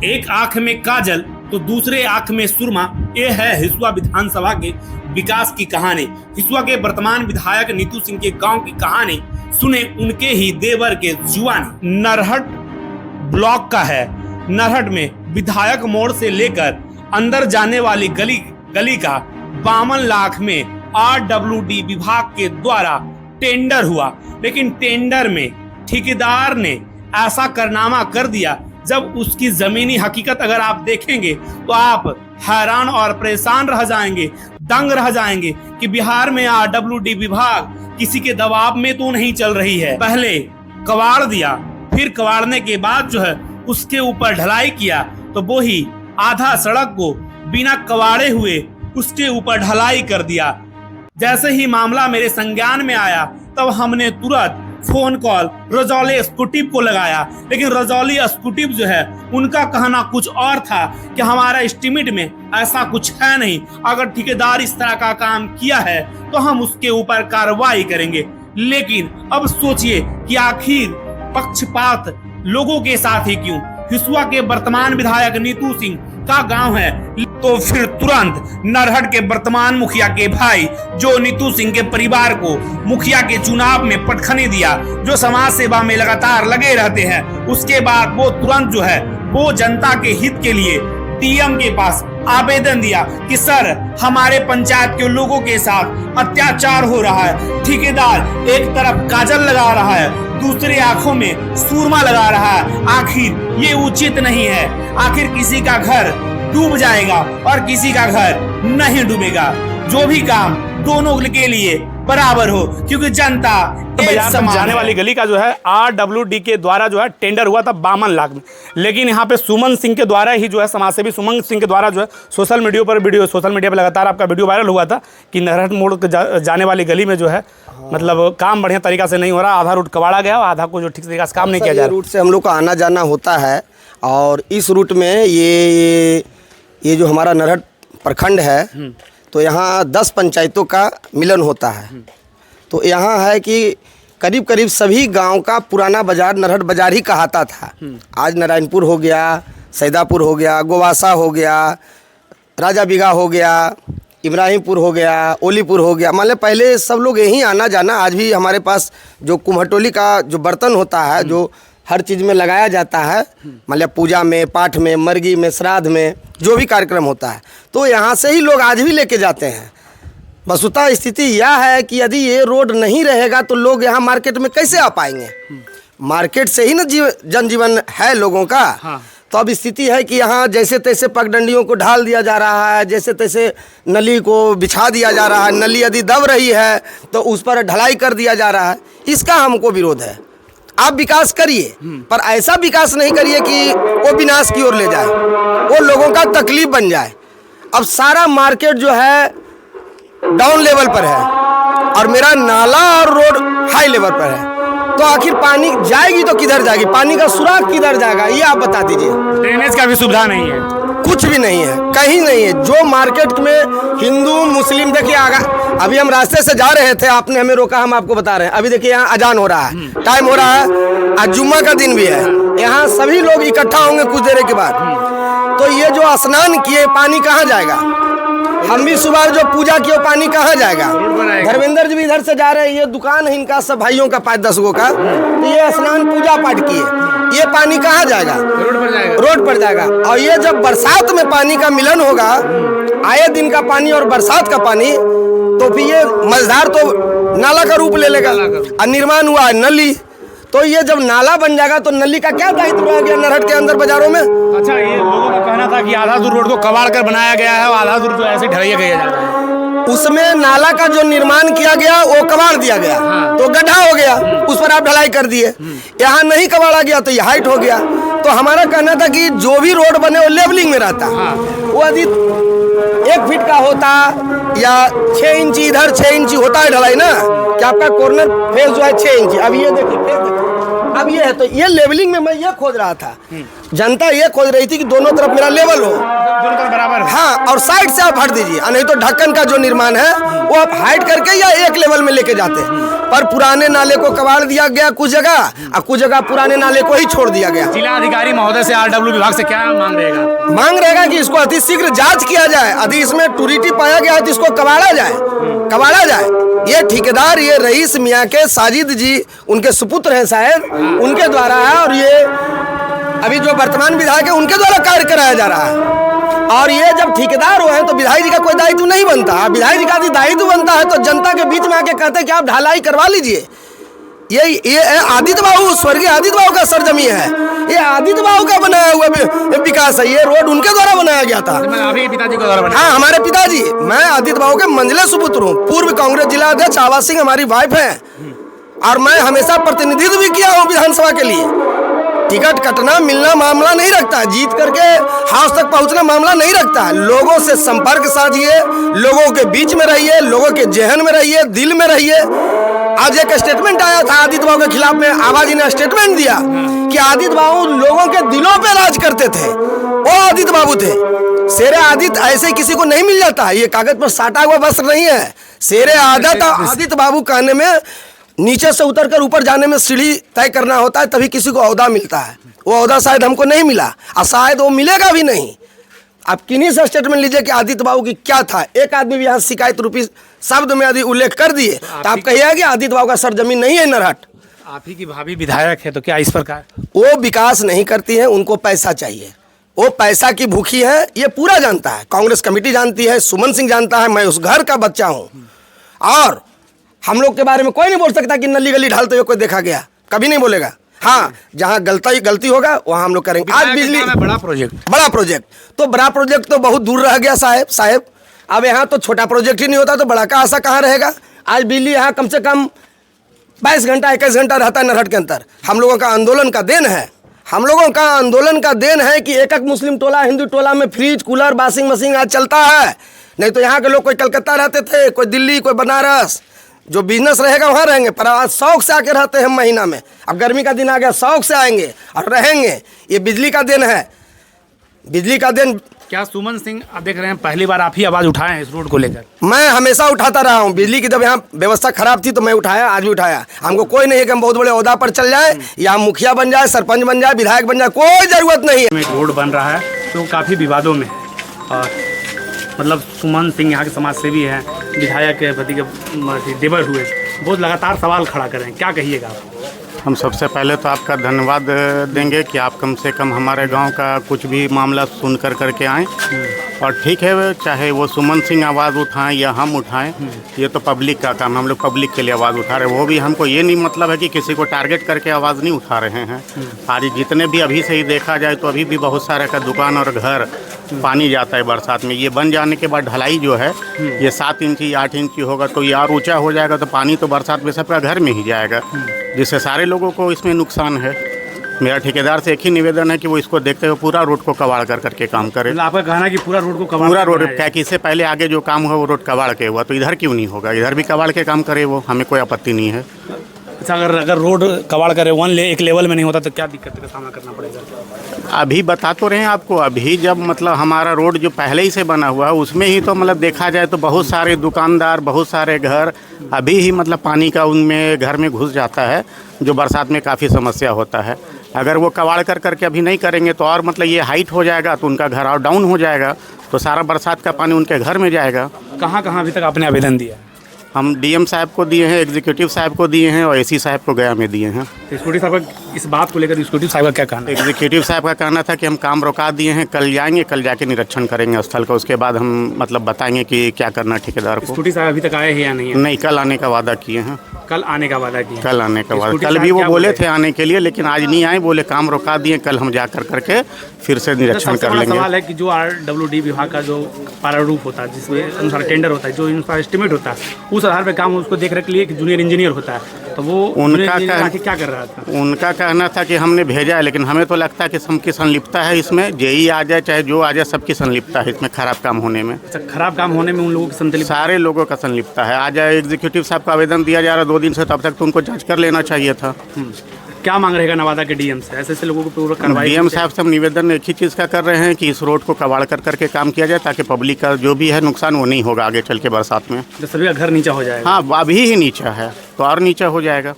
एक आंख में काजल तो दूसरे आंख में सुरमा। ये है हिसुआ विधानसभा के विकास की कहानी। हिसुआ के वर्तमान विधायक नीतू सिंह के गांव की कहानी सुने उनके ही देवर के जुआनी। नरहट ब्लॉक का है। नरहट में विधायक मोड़ से लेकर अंदर जाने वाली गली का 52 लाख में RWD विभाग के द्वारा टेंडर हुआ, लेकिन टेंडर में ठेकेदार ने ऐसा कारनामा कर दिया, जब उसकी जमीनी हकीकत अगर आप देखेंगे तो आप हैरान और परेशान रह जाएंगे, दंग रह जाएंगे कि बिहार में RWD विभाग किसी के दबाव में तो नहीं चल रही है। पहले कबाड़ दिया, फिर कबाड़ने के बाद जो है उसके ऊपर ढलाई किया, तो वो ही आधा सड़क को बिना कबाड़े हुए उसके ऊपर ढलाई कर दिया। जैसे ही मामला मेरे संज्ञान में आया तब हमने तुरंत फोन कॉल रजौली एग्जीक्यूटिव को लगाया, लेकिन रजौली एग्जीक्यूटिव जो है उनका कहना कुछ और था कि हमारा एस्टीमेट में ऐसा कुछ है नहीं, अगर ठेकेदार इस तरह का काम किया है तो हम उसके ऊपर कार्रवाई करेंगे। लेकिन अब सोचिए कि आखिर पक्षपात लोगों के साथ ही क्यों? हिसुआ के वर्तमान विधायक नीतू सिंह का गांव है, तो फिर तुरंत नरहट के वर्तमान मुखिया के भाई जो नीतू सिंह के परिवार को मुखिया के चुनाव में पटखनी दिया, जो समाज सेवा में लगातार लगे रहते हैं, उसके बाद वो तुरंत जो है वो जनता के हित के लिए DM के पास आवेदन दिया कि सर हमारे पंचायत के लोगों के साथ अत्याचार हो रहा है, ठेकेदार एक तरफ काजल लगा रहा है, दूसरे आंखों में सुरमा लगा रहा है, आखिर ये उचित नहीं है। आखिर किसी का घर डूब जाएगा और किसी का घर नहीं डूबेगा। जो भी काम दोनों के लिए बराबर हो, क्योंकि जनता बाजार तक जाने वाली गली का जो है RWD के द्वारा जो है टेंडर हुआ था 52 लाख में, लेकिन यहाँ पे सुमन सिंह के द्वारा ही जो है समाजसेवी सुमन सिंह के द्वारा जो है सोशल मीडिया पर लगातार आपका वीडियो वायरल हुआ था कि नरहट मोड़ जाने वाली गली में जो है मतलब काम बढ़िया तरीका से नहीं हो रहा, आधा रूट कबाड़ा गया और आधा को जो ठीक तरीका से काम नहीं किया जा रहा। रूट से हम लोग का आना जाना होता है और इस रूट में ये जो हमारा नरहट प्रखंड है तो यहाँ 10 पंचायतों का मिलन होता है। तो यहाँ है कि करीब करीब सभी गांव का पुराना बाजार नरहट बाजार ही कहाता था। आज नारायणपुर हो गया, सैदापुर हो गया, गोवासा हो गया, राजा बिगा हो गया, इब्राहिमपुर हो गया, ओलीपुर हो गया। मान लें पहले सब लोग यहीं आना जाना। आज भी हमारे पास जो कुम्हटोली का जो बर्तन होता है, जो हर चीज़ में लगाया जाता है, मान लिया पूजा में, पाठ में, मरगी में, श्राद्ध में, जो भी कार्यक्रम होता है, तो यहाँ से ही लोग आज भी लेके जाते हैं। वस्तुतः स्थिति यह है कि यदि ये रोड नहीं रहेगा तो लोग यहाँ मार्केट में कैसे आ पाएंगे? मार्केट से ही ना जनजीवन है लोगों का। हाँ। तो अब स्थिति है कि यहाँ जैसे तैसे पगडंडियों को ढाल दिया जा रहा है, जैसे तैसे नली को बिछा दिया जा रहा है। नली यदि दब रही है तो उस पर ढलाई कर दिया जा रहा है। इसका हमको विरोध है। आप विकास करिए, पर ऐसा विकास नहीं करिए कि वो विनाश की ओर ले जाए, वो लोगों का तकलीफ बन जाए। अब सारा मार्केट जो है डाउन लेवल पर है और मेरा नाला और रोड हाई लेवल पर है, तो आखिर पानी जाएगी तो किधर जाएगी? पानी का सुराग किधर जाएगा, ये आप बता दीजिए। ड्रेनेज का भी सुविधा नहीं है, कुछ भी नहीं है, कहीं नहीं है। जो मार्केट में हिंदू मुस्लिम, देखिए अभी हम रास्ते से जा रहे थे, आपने हमें रोका, हम आपको बता रहे हैं। अभी देखिए यहाँ अजान हो रहा है, टाइम हो रहा है, आज जुम्मा का दिन भी है, यहाँ सभी लोग इकट्ठा होंगे कुछ देर के बाद। तो ये जो स्नान किए पानी कहाँ जाएगा? हम भी सुबह जो पूजा किए पानी कहाँ जाएगा? धर्मेंद्र जी भी इधर से जा रहे हैं, ये दुकान है इनका सब भाइयों का 5-10 गो का, तो ये स्नान पूजा पाठ किए, ये पानी कहाँ जाएगा? रोड पर जाएगा। और ये जब बरसात में पानी का मिलन होगा, आए दिन का पानी और बरसात का पानी, तो फिर ये मझधार तो नाला का रूप ले लेगा। और निर्माण हुआ है नली, तो ये जब नाला बन जाएगा तो नली का क्या दायित्व रह गया नरहट के अंदर बाजारों में? अच्छा, ये लोगों का कहना था कि आधा दूर रोड को कबाड़ कर बनाया गया है और आधा दूर जो ऐसे ढलैया गया जा रहा है। उसमें नाला का जो निर्माण किया गया वो कबाड़ दिया गया। हाँ। तो गड्ढा हो गया, उस पर आप ढलाई कर दिए। यहाँ नहीं कबाड़ा गया तो ये हाइट हो गया। तो हमारा कहना था कि जो भी रोड बने वो लेवलिंग में रहता। हाँ। वो यदि 1 फीट का होता या 6 इंची इधर 6 इंची होता है ढलाई ना, कि आपका कॉर्नर फेस जो है 6 इंची। अब ये देखिए फेस देखिए, अब ये है, तो ये लेवलिंग में मैं ये खोज रहा था, जनता ये खोज रही थी कि दोनों तरफ मेरा लेवल हो, दोनों तरफ बराबर हो। हाँ, और साइड से आप हट दीजिए, नहीं तो ढक्कन का जो निर्माण है वो आप हाइट करके या एक लेवल में लेके जाते हैं। पर पुराने नाले को कबाड़ दिया गया कुछ जगह, और कुछ जगह पुराने नाले को ही छोड़ दिया गया। जिला अधिकारी महोदय से आरडब्ल्यू विभाग से क्या मांग रहेगा? मांग रहेगा कि इसको अति शीघ्र जांच किया जाए, यदि इसमें टूरिटी पाया गया है तो इसको कबाड़ा जाए। ये ठेकेदार, ये रईस मियाँ के साजिद जी, उनके सुपुत्र हैं शायद, उनके द्वारा है, और ये अभी जो वर्तमान विधायक है उनके द्वारा कार्य कराया जा रहा है। और ये जब ठेकेदार हुए हैं तो विधायक जी का कोई दायित्व नहीं बनता। विधायक जी का दायित्व बनता है तो जनता के बीच में आके कहते हैं कि आप ढलाई करवा लीजिए। ये आदित्य बाबू, स्वर्गीय आदित्य बाबू का सरजमी है, ये आदित्य बाबू का बनाया हुआ विकास है। ये रोड उनके द्वारा बनाया गया था, अभी पिताजी को द्वारा बनाया। हाँ, हमारे पिताजी, मैं आदित्य बाबू के मंझले सुपुत्र हूँ। पूर्व कांग्रेस जिला अध्यक्ष आवाज सिंह हमारी वाइफ है, और मैं हमेशा प्रतिनिधित्व भी किया हूँ विधानसभा के लिए। टिकट कटना मिलना मामला नहीं रखता है, जीत करके हाउस तक पहुंचना मामला नहीं रखता है। लोगों से संपर्क साधिए, लोगों के बीच में रहिए, लोगों के जहन में रहिए, दिल में रहिए। आज एक स्टेटमेंट आया था आदित्य बाबू के खिलाफ में, आवाज ने स्टेटमेंट दिया कि आदित्य बाबू लोगों के दिलों पे राज करते थे, वो आदित्य बाबू थे। शेरे आदित्य ऐसे किसी को नहीं मिल जाता है, ये कागज पर साटा हुआ वस्त्र नहीं है। शेरे आदित्य बाबू कहने में नीचे से उतरकर ऊपर जाने में सीढ़ी तय करना होता है, तभी किसी को ओहदा मिलता है। वो ओहदा शायद हमको नहीं मिला, और शायद वो मिलेगा भी नहीं। आप किन्हीं से स्टेटमेंट लीजिए कि आदित्य बाबू की क्या था। एक आदमी भी यहाँ शिकायत रूपी शब्द में यदि उल्लेख कर दिए तो आप कहिएगा कि आदित्य बाबू का सरजमीन नहीं है नरहट। आप ही की भाभी विधायक है, तो क्या इस प्रकार वो विकास नहीं करती है, उनको पैसा चाहिए, वो पैसा की भूखी है, ये पूरा जानता है। कांग्रेस कमेटी जानती है, सुमन सिंह जानता है, मैं उस घर का बच्चा हूँ। और हम लोग के बारे में कोई नहीं बोल सकता कि नली गली ढालते हुए कोई देखा गया, कभी नहीं बोलेगा। हाँ, जहाँ गलती होगा वहाँ हम लोग करेंगे। आज बिजली बड़ा प्रोजेक्ट तो बड़ा प्रोजेक्ट तो बहुत दूर रह गया साहब। अब यहाँ तो छोटा प्रोजेक्ट ही नहीं होता तो बड़ा का आशा कहाँ रहेगा। आज बिजली यहाँ कम से कम 22 घंटा 21 घंटा रहता है नरहट के अंदर। हम लोगों का आंदोलन का देन है, हम लोगों का आंदोलन का देन है कि एक मुस्लिम टोला हिंदू टोला में फ्रिज कूलर वॉशिंग मशीन आज चलता है। नहीं तो यहाँ के लोग कोई कलकत्ता रहते थे, कोई दिल्ली, कोई बनारस, जो बिजनेस रहेगा वहाँ रहेंगे। पर आज शौक से आके रहते हैं महीना में। अब गर्मी का दिन आ गया, शौक से आएंगे और रहेंगे। ये बिजली का दिन है, बिजली का दिन। क्या सुमन सिंह आप देख रहे हैं, पहली बार आप ही आवाज उठाए हैं इस रोड को लेकर? मैं हमेशा उठाता रहा हूँ। बिजली की जब यहाँ व्यवस्था खराब थी तो मैं उठाया, आज भी उठाया। हमको कोई नहीं है कि हम बहुत बड़े ओहदा पर चल जाए या मुखिया बन जाए, सरपंच बन जाए, विधायक बन जाए, कोई जरूरत नहीं है। रोड बन रहा है तो काफ़ी विवादों में है, और मतलब सुमन सिंह यहाँ के समाज सेवी हैं, विधायक के पति के देवर हुए, बहुत लगातार सवाल खड़ा कर रहे हैं, क्या कहिएगा आप? हम सबसे पहले तो आपका धन्यवाद देंगे कि आप कम से कम हमारे गांव का कुछ भी मामला सुन करके आएँ। और ठीक है, चाहे वो सुमन सिंह आवाज़ उठाएं या हम उठाएं, ये तो पब्लिक का काम, हम लोग पब्लिक के लिए आवाज़ उठा रहे हैं। वो भी हमको ये नहीं मतलब है कि किसी को टारगेट करके आवाज़ नहीं उठा रहे हैं। आज जितने भी अभी से ही देखा जाए तो अभी भी बहुत सारे का दुकान और घर पानी जाता है बरसात में। ये बन जाने के बाद ढलाई जो है ये 7 इंची 8 इंची होगा तो ये और ऊँचा हो जाएगा, तो पानी तो बरसात में सबका घर में ही जाएगा, जिससे सारे लोगों को इसमें नुकसान है। मेरा ठेकेदार से एक ही निवेदन है कि वो इसको देखते हुए पूरा रोड को कबाड़ करके काम करे। आपका कहना कि पूरा रोड को कबाड़, पूरा रोड, क्या कि इससे पहले आगे जो काम हुआ वो रोड कबाड़ के हुआ, तो इधर क्यों नहीं होगा? इधर भी कबाड़ के काम करे वो, हमें कोई आपत्ति नहीं है। अच्छा, अगर रोड कबाड़ करे एक लेवल में नहीं होता तो क्या दिक्कत का सामना करना पड़ेगा? अभी बता तो रहे हैं आपको, अभी जब मतलब हमारा रोड जो पहले ही से बना हुआ है उसमें ही तो मतलब देखा जाए तो बहुत सारे दुकानदार, बहुत सारे घर अभी ही मतलब पानी का उनमें घर में घुस जाता है, जो बरसात में काफ़ी समस्या होता है। अगर वो कबाड़ करके अभी नहीं करेंगे तो और मतलब ये हाइट हो जाएगा तो उनका घर और डाउन हो जाएगा, तो सारा बरसात का पानी उनके घर में जाएगा। कहाँ अभी तक आपने आवेदन दिया? हम डीएम साहब को दिए हैं, एग्जीक्यूटिव साहब को दिए हैं और एसी साहब को गया में दिए हैं। एग्जीक्यूटिव साहब का इस बात को लेकर एग्जीक्यूटिव साहब का क्या कहना? एग्जीक्यूटिव साहब का कहना था कि हम काम रोका दिए हैं, कल जाएंगे, कल जाके निरीक्षण करेंगे स्थल का, उसके बाद हम मतलब बताएंगे कि क्या करना ठेकेदार को। एग्जीक्यूटिव साहब अभी तक आए हैं या नहीं? नहीं, कल आने का वादा किए हैं। कल आने का वादा किया? कल आने का वादा, कल भी वो बोले थे आने के लिए, लेकिन आज नहीं आए, बोले काम रोका दिए, कल हम जा करके फिर से निरीक्षण कर लेंगे। सवाल है कि जो आरडब्ल्यूडी विभाग का जो प्रारूप होता है, जिसमें अनुसार टेंडर होता है, जो इनका एस्टिमेट होता है, उस आधार पर काम उसको देख रख लिए कि जूनियर इंजीनियर होता है, तो वो उनका क्या कर रहा था? उनका कहना था कि हमने भेजा है, लेकिन हमें तो लगता है कि सबकी संलिप्तता है इसमें, जेई आ जाए चाहे जो आ जाए, सबकी संलिप्तता है इसमें खराब काम होने में। अच्छा, खराब काम होने में उन लोगों की संलिप्तता? सारे लोगों का संलिप्तता है। आज एग्जीक्यूटिव साहब का आवेदन दिया जा रहा है 2 दिन से, तब तक तो उनको जांच कर लेना चाहिए था। क्या मांग रहेगा नवादा के डीएम से? ऐसे लोगों को पूरा कार्रवाई डीएम साहब से हम निवेदन एक ही चीज़ का कर रहे हैं कि इस रोड को कबाड़ कर करके काम किया जाए, ताकि पब्लिक का जो भी है नुकसान वो नहीं होगा आगे चल के बरसात में। तो सभी का घर नीचा हो जाएगा। हाँ, अभी ही नीचा है तो और नीचा हो जाएगा।